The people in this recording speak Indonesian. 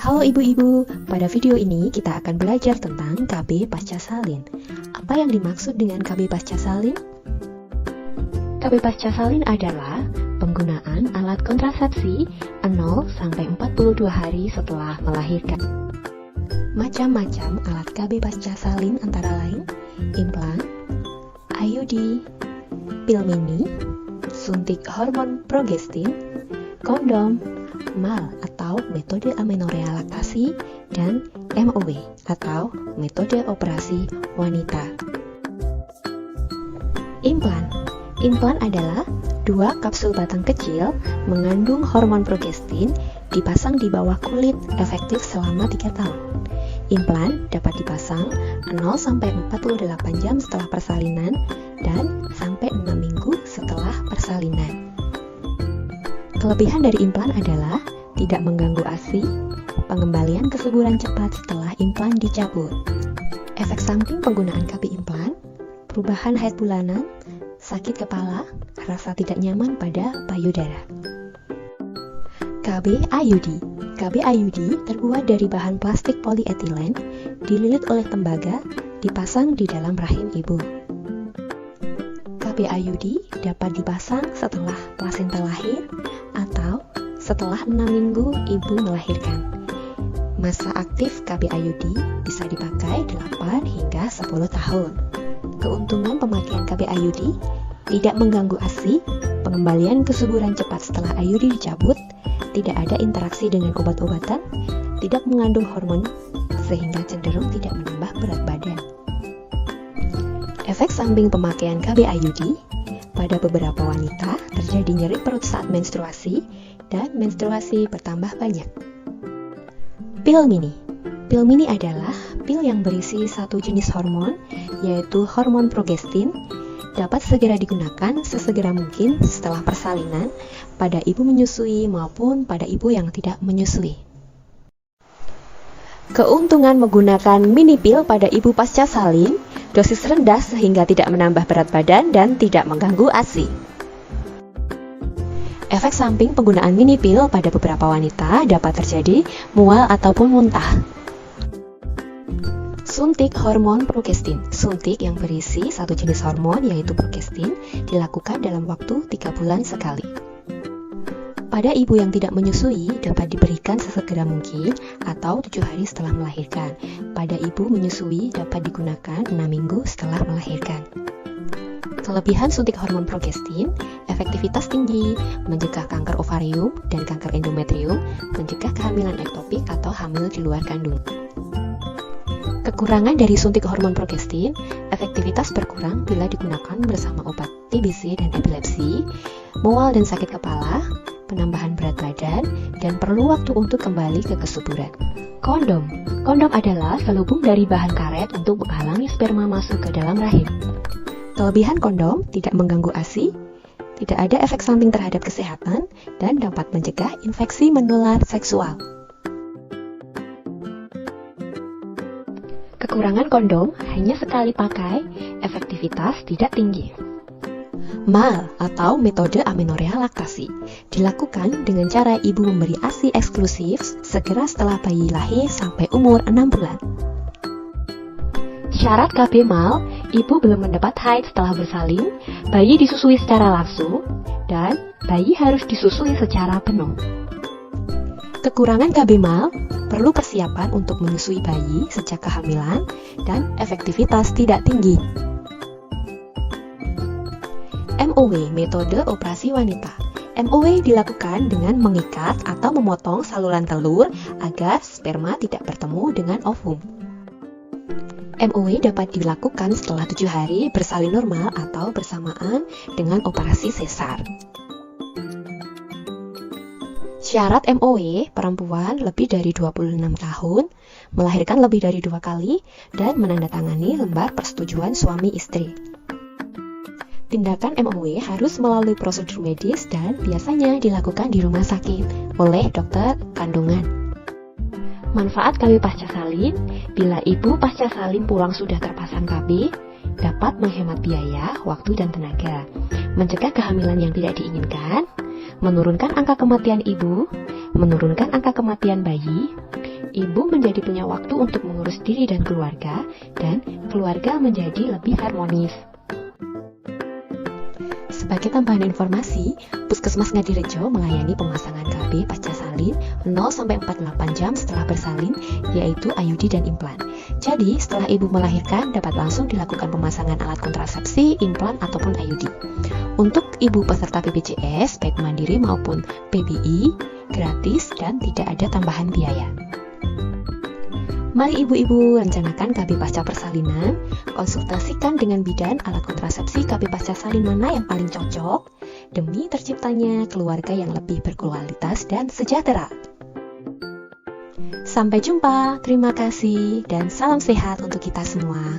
Halo ibu-ibu, pada video ini kita akan belajar tentang KB pasca salin. Apa yang dimaksud dengan KB pasca salin? KB pasca salin adalah penggunaan alat kontrasepsi 0-42 hari setelah melahirkan. Macam-macam alat KB pasca salin antara lain implan, IUD, pil mini, suntik hormon progestin, kondom, MAL atau metode amenorea laktasi, dan MOW atau metode operasi wanita. Implan adalah dua kapsul batang kecil mengandung hormon progestin dipasang di bawah kulit, efektif selama 3 tahun. Implan dapat dipasang 0-48 jam setelah persalinan dan sampai 6 minggu setelah persalinan. Kelebihan dari implan adalah tidak mengganggu ASI, pengembalian kesuburan cepat setelah implan dicabut. Efek samping penggunaan KB implan, perubahan haid bulanan, sakit kepala, rasa tidak nyaman pada payudara. KB IUD. KB IUD terbuat dari bahan plastik polietilen, dililit oleh tembaga, dipasang di dalam rahim ibu. KB IUD dapat dipasang setelah plasenta lahir atau setelah 6 minggu ibu melahirkan. Masa aktif KB IUD bisa dipakai 8 hingga 10 tahun. Keuntungan pemakaian KB IUD tidak mengganggu ASI, pengembalian kesuburan cepat setelah IUD dicabut, tidak ada interaksi dengan obat-obatan, tidak mengandung hormon, sehingga cenderung tidak menambah berat badan. Efek samping pemakaian KB IUD, pada beberapa wanita terjadi nyeri perut saat menstruasi dan menstruasi bertambah banyak. Pil mini. Pil mini adalah pil yang berisi satu jenis hormon, yaitu hormon progestin, dapat segera digunakan sesegera mungkin setelah persalinan pada ibu menyusui maupun pada ibu yang tidak menyusui. Keuntungan menggunakan mini pil pada ibu pasca salin, dosis rendah sehingga tidak menambah berat badan dan tidak mengganggu ASI. Efek samping penggunaan mini pil pada beberapa wanita dapat terjadi mual ataupun muntah. Suntik hormon progestin. Suntik yang berisi satu jenis hormon yaitu progestin dilakukan dalam waktu 3 bulan sekali. Pada ibu yang tidak menyusui dapat diberikan sesegera mungkin atau 7 hari setelah melahirkan. Pada ibu menyusui dapat digunakan 6 minggu setelah melahirkan. Kelebihan suntik hormon progestin, efektivitas tinggi, mencegah kanker ovarium dan kanker endometrium, mencegah kehamilan ektopik atau hamil di luar kandung. Kekurangan dari suntik hormon progestin, efektivitas berkurang bila digunakan bersama obat TBC dan epilepsi, mual dan sakit kepala, penambahan berat badan, dan perlu waktu untuk kembali ke kesuburan. Kondom. Kondom adalah selubung dari bahan karet untuk menghalangi sperma masuk ke dalam rahim. Kelebihan kondom tidak mengganggu ASI, tidak ada efek samping terhadap kesehatan, dan dapat mencegah infeksi menular seksual. Kekurangan kondom hanya sekali pakai, efektivitas tidak tinggi. MAL atau metode amenorea laktasi dilakukan dengan cara ibu memberi ASI eksklusif segera setelah bayi lahir sampai umur 6 bulan. Syarat KB MAL, ibu belum mendapat haid setelah bersalin, bayi disusui secara langsung, dan bayi harus disusui secara penuh. Kekurangan KB MAL, perlu persiapan untuk menyusui bayi sejak kehamilan, dan efektivitas tidak tinggi. MOW, metode operasi wanita. MOW dilakukan dengan mengikat atau memotong saluran telur agar sperma tidak bertemu dengan ovum. MOW dapat dilakukan setelah 7 hari bersalin normal atau bersamaan dengan operasi sesar. Syarat MOW, perempuan lebih dari 26 tahun, melahirkan lebih dari 2 kali, dan menandatangani lembar persetujuan suami istri. Tindakan MOW harus melalui prosedur medis dan biasanya dilakukan di rumah sakit oleh dokter kandungan. Manfaat KB pasca salin, bila ibu pasca salin pulang sudah terpasang KB, dapat menghemat biaya, waktu, dan tenaga, mencegah kehamilan yang tidak diinginkan, menurunkan angka kematian ibu, menurunkan angka kematian bayi, Ibu menjadi punya waktu untuk mengurus diri dan keluarga, dan keluarga menjadi lebih harmonis. Sebagai tambahan informasi, Puskesmas Ngadirejo melayani pemasangan KB pasca salin 0-48 jam setelah bersalin, yaitu IUD dan implan. Jadi, setelah ibu melahirkan dapat langsung dilakukan pemasangan alat kontrasepsi, implan, ataupun IUD. Untuk ibu peserta BPJS, baik mandiri maupun PBI, gratis dan tidak ada tambahan biaya. Mari ibu-ibu rencanakan KB pasca persalinan, konsultasikan dengan bidan alat kontrasepsi KB pasca salin mana yang paling cocok, demi terciptanya keluarga yang lebih berkualitas dan sejahtera. Sampai jumpa, terima kasih, dan salam sehat untuk kita semua.